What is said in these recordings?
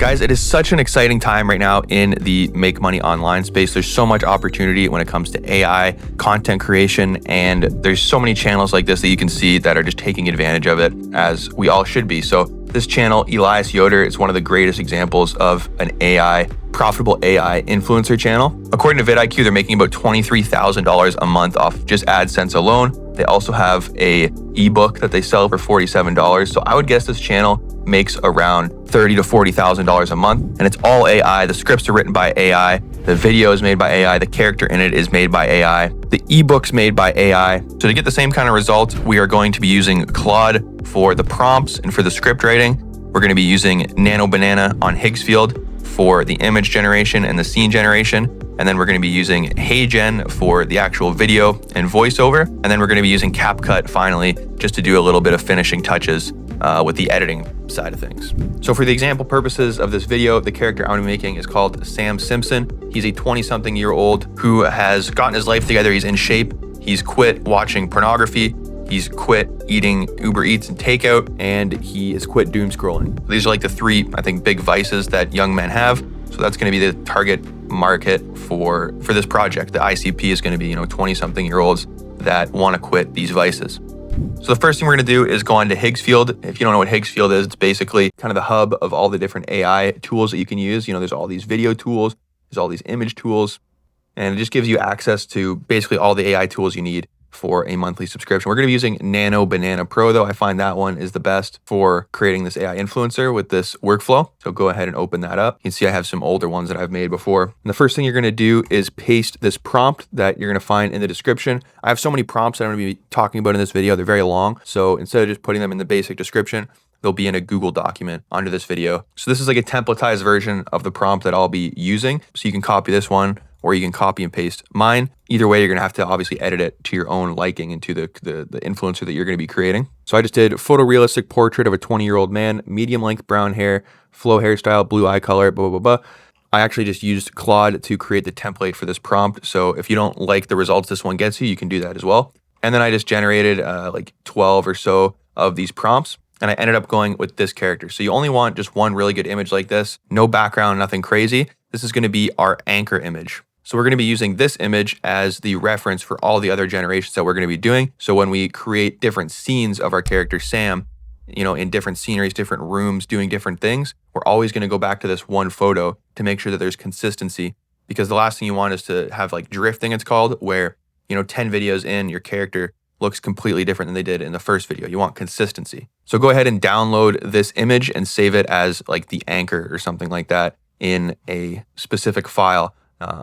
Guys, it is such an exciting time right now in the make money online space. There's so much opportunity when it comes to AI, content creation, and there's so many channels like this that you can see that are just taking advantage of it, as we all should be. So this channel, Elias Yoder, is one of the greatest examples of an profitable AI influencer channel. According to VIdIQ, they're making about $23,000 a month off just AdSense alone. They also have a ebook that they sell for $47. So I would guess this channel makes around $30,000 to $40,000 a month, and it's all AI. The scripts are written by AI, the video is made by AI, the character in it is made by AI, the ebook's made by AI. So to get the same kind of results, we are going to be using Claude for the prompts and for the script writing. We're going to be using Nano Banana on Higgsfield for the image generation and the scene generation. And then we're going to be using HeyGen for the actual video and voiceover. And then we're going to be using CapCut finally, just to do a little bit of finishing touches with the editing side of things. So for the example purposes of this video, the character I'm going to be making is called Simpson. He's a 20-something-year-old who has gotten his life together. He's in shape. He's quit watching pornography. He's quit eating Uber Eats and takeout, and he has quit doom scrolling. These are like the three, I think, big vices that young men have. So that's going to be the target market for this project. The ICP is going to be, 20-something-year-olds that want to quit these vices. So the first thing we're going to do is go on to Higgsfield. If you don't know what Higgsfield is, it's basically kind of the hub of all the different AI tools that you can use. There's all these video tools, there's all these image tools, and it just gives you access to basically all the AI tools you need for a monthly subscription. We're going to be using Nano Banana Pro though. I find that one is the best for creating this AI influencer with this workflow. So go ahead and open that up. You can see I have some older ones that I've made before. And the first thing you're going to do is paste this prompt that you're going to find in the description. I have so many prompts that I'm going to be talking about in this video. They're very long. So instead of just putting them in the basic description, they'll be in a Google document under this video. So this is like a templatized version of the prompt that I'll be using. So you can copy this one, or you can copy and paste mine. Either way, you're gonna have to obviously edit it to your own liking and to the influencer that you're gonna be creating. So I just did photorealistic portrait of a 20-year-old man, medium length brown hair, flow hairstyle, blue eye color, blah, blah, blah. I actually just used Claude to create the template for this prompt. So if you don't like the results this one gets you, you can do that as well. And then I just generated like 12 or so of these prompts. And I ended up going with this character. So you only want just one really good image like this, no background, nothing crazy. This is gonna be our anchor image. So we're going to be using this image as the reference for all the other generations that we're going to be doing. So when we create different scenes of our character Sam, in different sceneries, different rooms, doing different things, we're always going to go back to this one photo to make sure that there's consistency. Because the last thing you want is to have like drifting, it's called, where, 10 videos in, your character looks completely different than they did in the first video. You want consistency. So go ahead and download this image and save it as like the anchor or something like that in a specific file.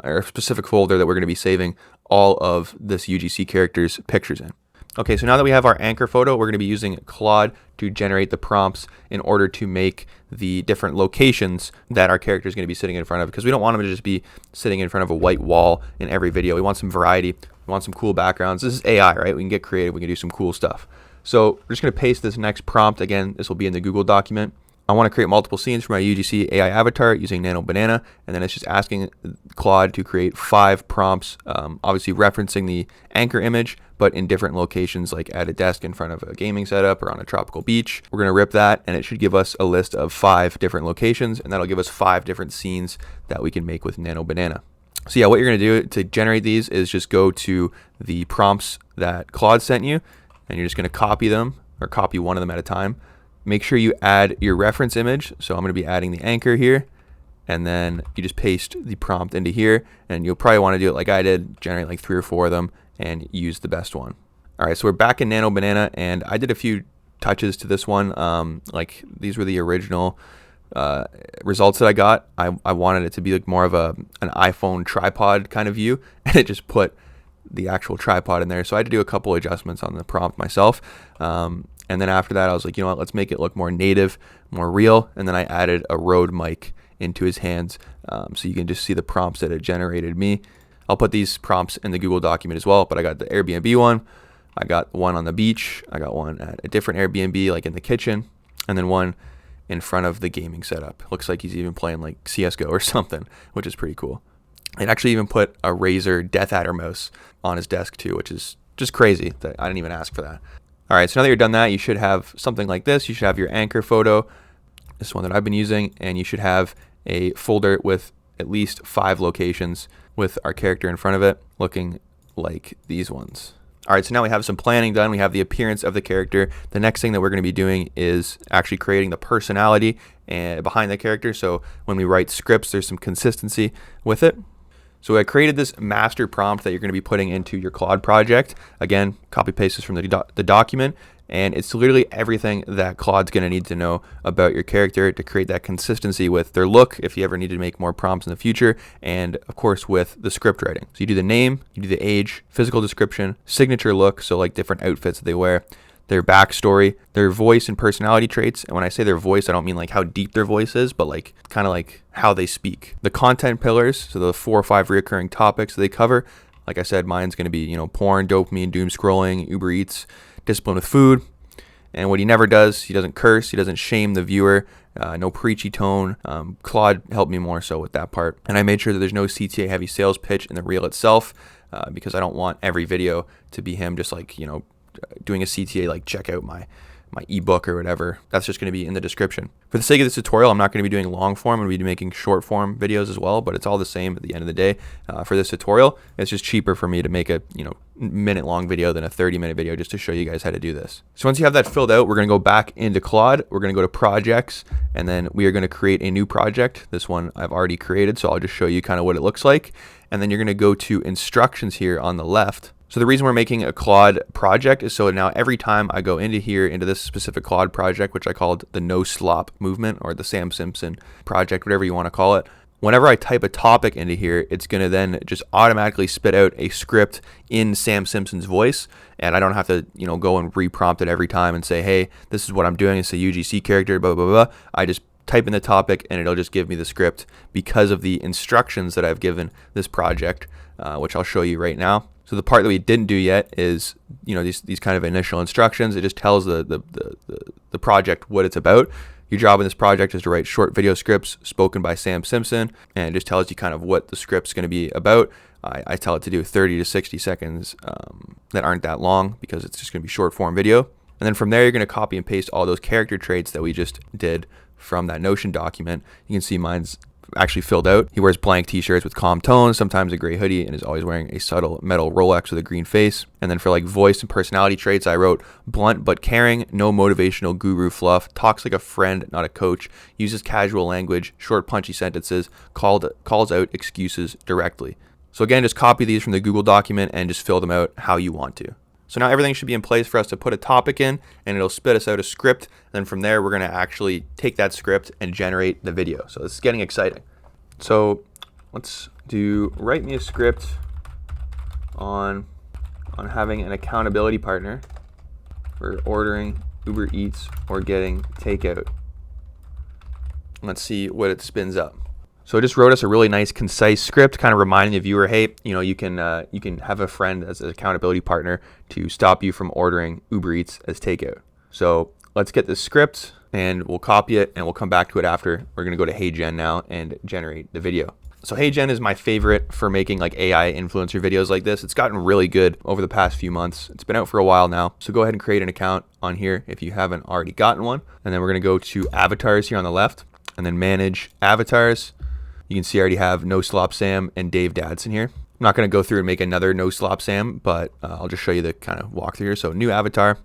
Or a specific folder that we're going to be saving all of this UGC character's pictures in. Okay, so now that we have our anchor photo, we're going to be using Claude to generate the prompts in order to make the different locations that our character is going to be sitting in front of, because we don't want them to just be sitting in front of a white wall in every video. We want some variety. We want some cool backgrounds. This is AI, right? We can get creative. We can do some cool stuff. So we're just going to paste this next prompt. Again, this will be in the Google document. I want to create multiple scenes for my UGC AI avatar using Nano Banana, and then it's just asking Claude to create 5 prompts, obviously referencing the anchor image, but in different locations, like at a desk in front of a gaming setup or on a tropical beach. We're going to rip that, and it should give us a list of 5 different locations, and that'll give us 5 different scenes that we can make with Nano Banana. So yeah, what you're going to do to generate these is just go to the prompts that Claude sent you, and you're just going to copy them, or copy one of them at a time. Make sure you add your reference image. So I'm going to be adding the anchor here, and then you just paste the prompt into here, and you'll probably want to do it like I did, generate like 3 or 4 of them and use the best one. All right, so we're back in Nano Banana, and I did a few touches to this one. Like these were the original results that I got. I wanted it to be like more of an iPhone tripod kind of view, and it just put the actual tripod in there. So I had to do a couple adjustments on the prompt myself. And then after that, I was like, you know what, let's make it look more native, more real. And then I added a Rode mic into his hands. So you can just see the prompts that it generated me. I'll put these prompts in the Google document as well, but I got the Airbnb one. I got one on the beach. I got one at a different Airbnb, like in the kitchen, and then one in front of the gaming setup. Looks like he's even playing like CSGO or something, which is pretty cool. It actually even put a Razer Death Adder mouse on his desk too, which is just crazy that I didn't even ask for that. All right, so now that you're done that, you should have something like this. You should have your anchor photo. This one that I've been using, and you should have a folder with at least 5 locations with our character in front of it, looking like these ones. All right, so now we have some planning done. We have the appearance of the character. The next thing that we're going to be doing is actually creating the personality behind the character. So when we write scripts, there's some consistency with it. So I created this master prompt that you're going to be putting into your Claude project. Again, copy paste this from the document, and it's literally everything that Claude's going to need to know about your character to create that consistency with their look if you ever need to make more prompts in the future, and of course with the script writing. So you do the name, you do the age, physical description, signature look, so like different outfits that they wear, their backstory, their voice and personality traits. And when I say their voice, I don't mean like how deep their voice is, but like kind of like how they speak. The content pillars, so the 4 or 5 recurring topics that they cover. Like I said, mine's going to be, porn, dopamine, doom scrolling, Uber Eats, discipline with food. And what he never does, he doesn't curse, he doesn't shame the viewer, no preachy tone. Claude helped me more so with that part. And I made sure that there's no CTA heavy sales pitch in the reel itself, because I don't want every video to be him just like, doing a CTA like check out my ebook or whatever. That's just going to be in the description. For the sake of this tutorial, I'm not going to be doing long form. I'm going to be making short form videos as well, but it's all the same at the end of the day. For this tutorial, it's just cheaper for me to make a minute long video than a 30-minute video just to show you guys how to do this. So once you have that filled out, we're going to go back into Claude. We're going to go to projects, and then we are going to create a new project. This one I've already created, so I'll just show you kind of what it looks like. And then you're going to go to instructions here on the left. So the reason we're making a Claude project is so now every time I go into this specific Claude project, which I called the no slop movement or the Sam Simpson project, whatever you want to call it, whenever I type a topic into here, it's going to then just automatically spit out a script in Sam Simpson's voice. And I don't have to, go and reprompt it every time and say, hey, this is what I'm doing. It's a UGC character, blah, blah, blah. I just type in the topic and it'll just give me the script because of the instructions that I've given this project, which I'll show you right now. So the part that we didn't do yet is, these kind of initial instructions. It just tells the project what it's about. Your job in this project is to write short video scripts spoken by Sam Simpson, and it just tells you kind of what the script's going to be about. I tell it to do 30 to 60 seconds that aren't that long because it's just going to be short form video. And then from there, you're going to copy and paste all those character traits that we just did from that Notion document. You can see mine's actually filled out. He wears blank t-shirts with calm tones, sometimes a gray hoodie, and is always wearing a subtle metal Rolex with a green face. And then for like voice and personality traits, I wrote blunt but caring, no motivational guru fluff, talks like a friend, not a coach, uses casual language, short punchy sentences, calls out excuses directly. So again, just copy these from the Google document and just fill them out how you want to. So now everything should be in place for us to put a topic in, and it'll spit us out a script. And then from there, we're going to actually take that script and generate the video. So this is getting exciting. So let's do write me a script on having an accountability partner for ordering Uber Eats or getting takeout. Let's see what it spins up. So I just wrote us a really nice, concise script, kind of reminding the viewer, hey, you can have a friend as an accountability partner to stop you from ordering Uber Eats as takeout. So let's get this script and we'll copy it and we'll come back to it after. We're going to go to HeyGen now and generate the video. So HeyGen is my favorite for making like AI influencer videos like this. It's gotten really good over the past few months. It's been out for a while now. So go ahead and create an account on here if you haven't already gotten one. And then we're going to go to avatars here on the left and then manage avatars. You can see I already have No Slop Sam and Dave Dadson here. I'm not going to go through and make another No Slop Sam, but I'll just show you the kind of walkthrough here. So new avatar,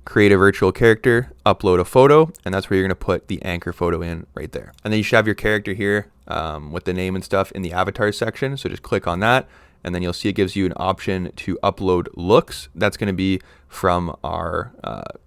create a virtual character, upload a photo, and that's where you're going to put the anchor photo in right there. And then you should have your character here with the name and stuff in the avatar section. So just click on that, and then you'll see it gives you an option to upload looks. That's going to be from our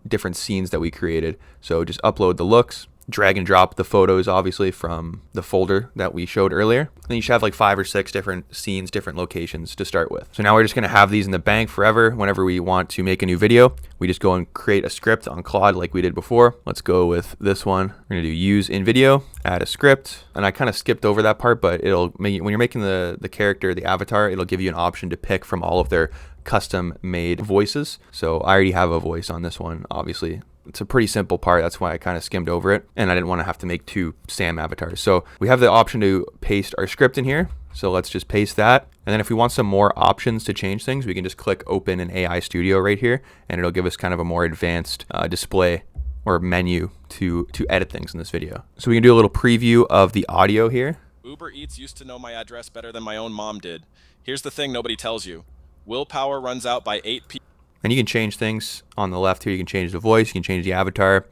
different scenes that we created. So just upload the looks. Drag and drop the photos, obviously, from the folder that we showed earlier. Then you should have like 5 or 6 different scenes, different locations to start with. So now we're just going to have these in the bank forever. Whenever we want to make a new video, we just go and create a script on Claude like we did before. Let's go with this one. We're going to do use in video, add a script. And I kind of skipped over that part, but it'll make, when you're making the character, the avatar, it'll give you an option to pick from all of their custom made voices. So I already have a voice on this one, obviously. It's a pretty simple part. That's why I kind of skimmed over it. And I didn't want to have to make 2 Sam avatars. So we have the option to paste our script in here. So let's just paste that. And then if we want some more options to change things, we can just click open in AI Studio right here. And it'll give us kind of a more advanced display or menu to edit things in this video. So we can do a little preview of the audio here. Uber Eats used to know my address better than my own mom did. Here's the thing nobody tells you. Willpower runs out by 8 p.m. And you can change things on the left here. You can change the voice, you can change the avatar,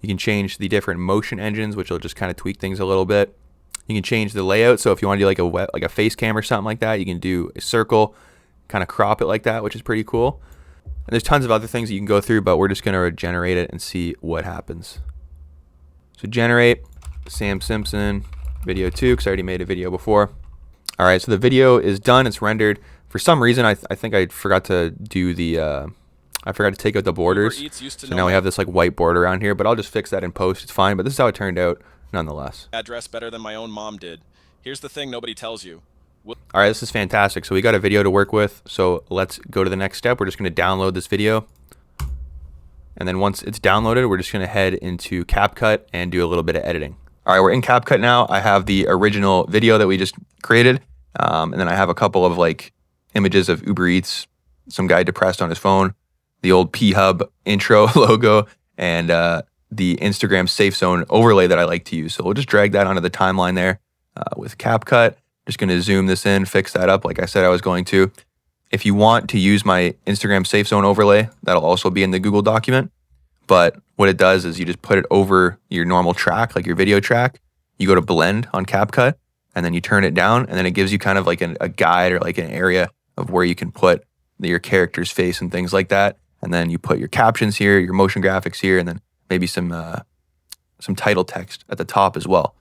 you can change the different motion engines, which will just kind of tweak things a little bit. You can change the layout. So if you want to do like a face cam or something like that, you can do a circle, kind of crop it like that, which is pretty cool. And there's tons of other things that you can go through, but we're just going to generate it and see what happens. So generate Sam Simpson video 2, because I already made a video before. All right, so the video is done. It's rendered. For some reason, I think I forgot to do the, I forgot to take out the borders. So now we have this like white border around here, but I'll just fix that in post. It's fine, but this is how it turned out nonetheless. Address better than my own mom did. Here's the thing nobody tells you. All right, this is fantastic. So we got a video to work with. So let's go to the next step. We're just going to download this video. And then once it's downloaded, we're just going to head into CapCut and do a little bit of editing. All right, we're in CapCut now. I have the original video that we just created. And then I have a couple of like images of Uber Eats, some guy depressed on his phone, the old P-Hub intro logo, and the Instagram safe zone overlay that I like to use. So we'll just drag that onto the timeline there with CapCut. Just going to zoom this in, fix that up like I said I was going to. If you want to use my Instagram safe zone overlay, that'll also be in the Google document. But what it does is you just put it over your normal track, like your video track. You go to blend on CapCut, and then you turn it down, and then it gives you kind of like a guide or like an area of where you can put your character's face and things like that. And then you put your captions here, your motion graphics here, and then maybe some title text at the top as well.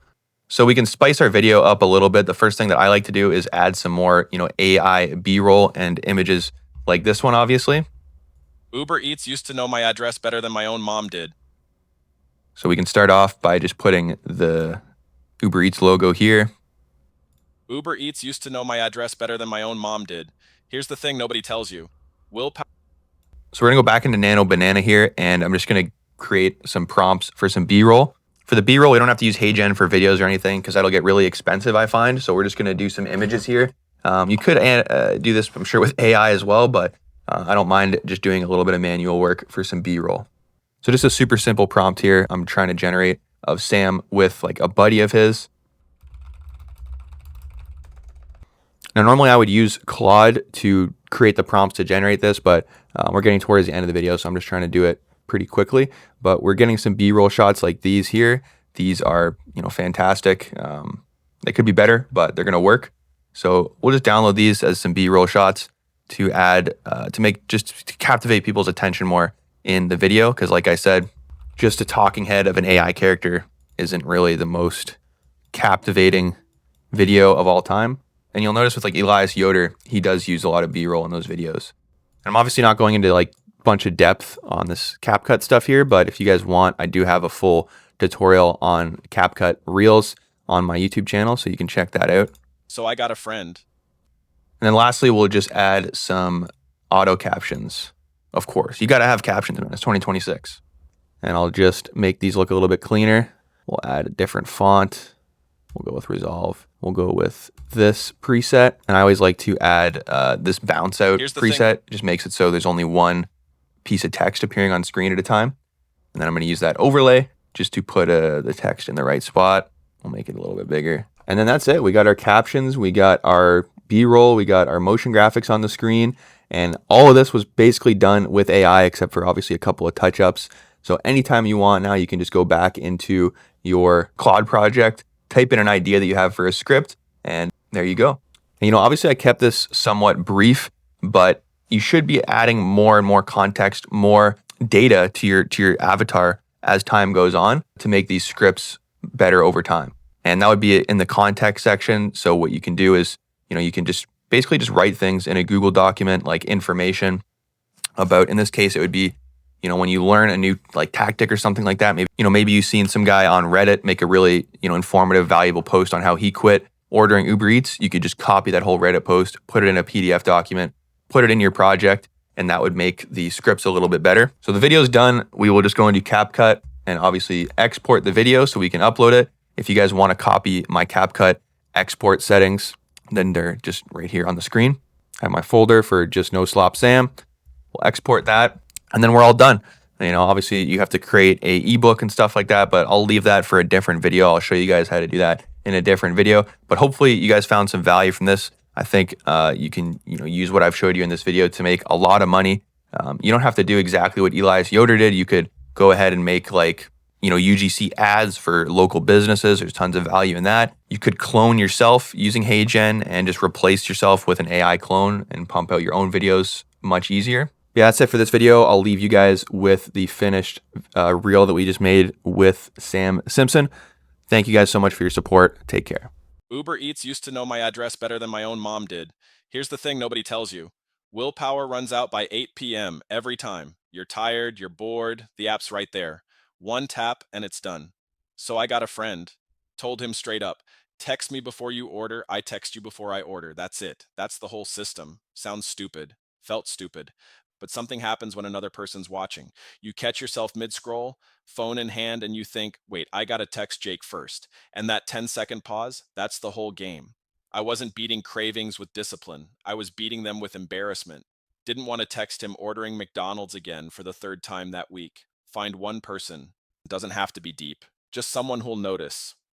So we can spice our video up a little bit. The first thing that I like to do is add some more, AI B-roll and images like this one, obviously. Uber Eats used to know my address better than my own mom did. So we can start off by just putting the Uber Eats logo here. Uber Eats used to know my address better than my own mom did. Here's the thing nobody tells you. Willpower. So we're gonna go back into Nano Banana here, and I'm just gonna create some prompts for some B-roll. For the B-roll, we don't have to use HeyGen for videos or anything because that'll get really expensive, I find. So we're just gonna do some images here. You could do this, I'm sure, with AI as well, but I don't mind just doing a little bit of manual work for some B-roll. So just a super simple prompt here I'm trying to generate of Sam with like a buddy of his. Now, normally I would use Claude to create the prompts to generate this, but we're getting towards the end of the video, so I'm just trying to do it pretty quickly. But we're getting some B-roll shots like these here. These are, fantastic. They could be better, but they're gonna work. So we'll just download these as some B-roll shots to add, to captivate people's attention more in the video. Because like I said, just a talking head of an AI character isn't really the most captivating video of all time. And you'll notice with like Elias Yoder, he does use a lot of B-roll in those videos. And I'm obviously not going into like a bunch of depth on this CapCut stuff here, but if you guys want, I do have a full tutorial on CapCut Reels on my YouTube channel, so you can check that out. So I got a friend. And then lastly, we'll just add some auto captions. Of course, you got to have captions in it. It's 2026. And I'll just make these look a little bit cleaner. We'll add a different font. We'll go with Resolve. We'll go with this preset. And I always like to add this bounce out preset. It just makes it so there's only one piece of text appearing on screen at a time. And then I'm going to use that overlay just to put the text in the right spot. We'll make it a little bit bigger. And then that's it. We got our captions. We got our B-roll. We got our motion graphics on the screen. And all of this was basically done with AI, except for obviously a couple of touch-ups. So anytime you want now, you can just go back into your Claude project, type in an idea that you have for a script, and there you go. And obviously I kept this somewhat brief, but you should be adding more and more context, more data to your avatar as time goes on to make these scripts better over time. And that would be in the context section. So what you can do is, you can just basically just write things in a Google document, like information about, in this case, it would be, when you learn a new like tactic or something like that, maybe you've seen some guy on Reddit make a really, informative, valuable post on how he quit ordering Uber Eats. You could just copy that whole Reddit post, put it in a PDF document, put it in your project, and that would make the scripts a little bit better. So the video is done. We will just go into CapCut and obviously export the video so we can upload it. If you guys want to copy my CapCut export settings, then they're just right here on the screen. I have my folder for just No Slop Sam. We'll export that, and then we're all done. Obviously you have to create a ebook and stuff like that, but I'll leave that for a different video. I'll show you guys how to do that in a different video. But hopefully you guys found some value from this. I think you can use what I've showed you in this video to make a lot of money. You don't have to do exactly what Elias Yoder did. You could go ahead and make UGC ads for local businesses. There's tons of value in that. You could clone yourself using HeyGen and just replace yourself with an AI clone and pump out your own videos much easier. Yeah, that's it for this video. I'll leave you guys with the finished reel that we just made with Sam Simpson. Thank you guys so much for your support. Take care. Uber Eats used to know my address better than my own mom did. Here's the thing nobody tells you. Willpower runs out by 8 p.m. every time. You're tired, you're bored, the app's right there. One tap and it's done. So I got a friend. Told him straight up, text me before you order, I text you before I order. That's it. That's the whole system. Sounds stupid. Felt stupid. But something happens when another person's watching. You catch yourself mid-scroll, phone in hand, and you think, wait, I gotta text Jake first. And that 10-second pause, that's the whole game. I wasn't beating cravings with discipline. I was beating them with embarrassment. Didn't want to text him ordering McDonald's again for the third time that week. Find one person. It doesn't have to be deep. Just someone who'll notice.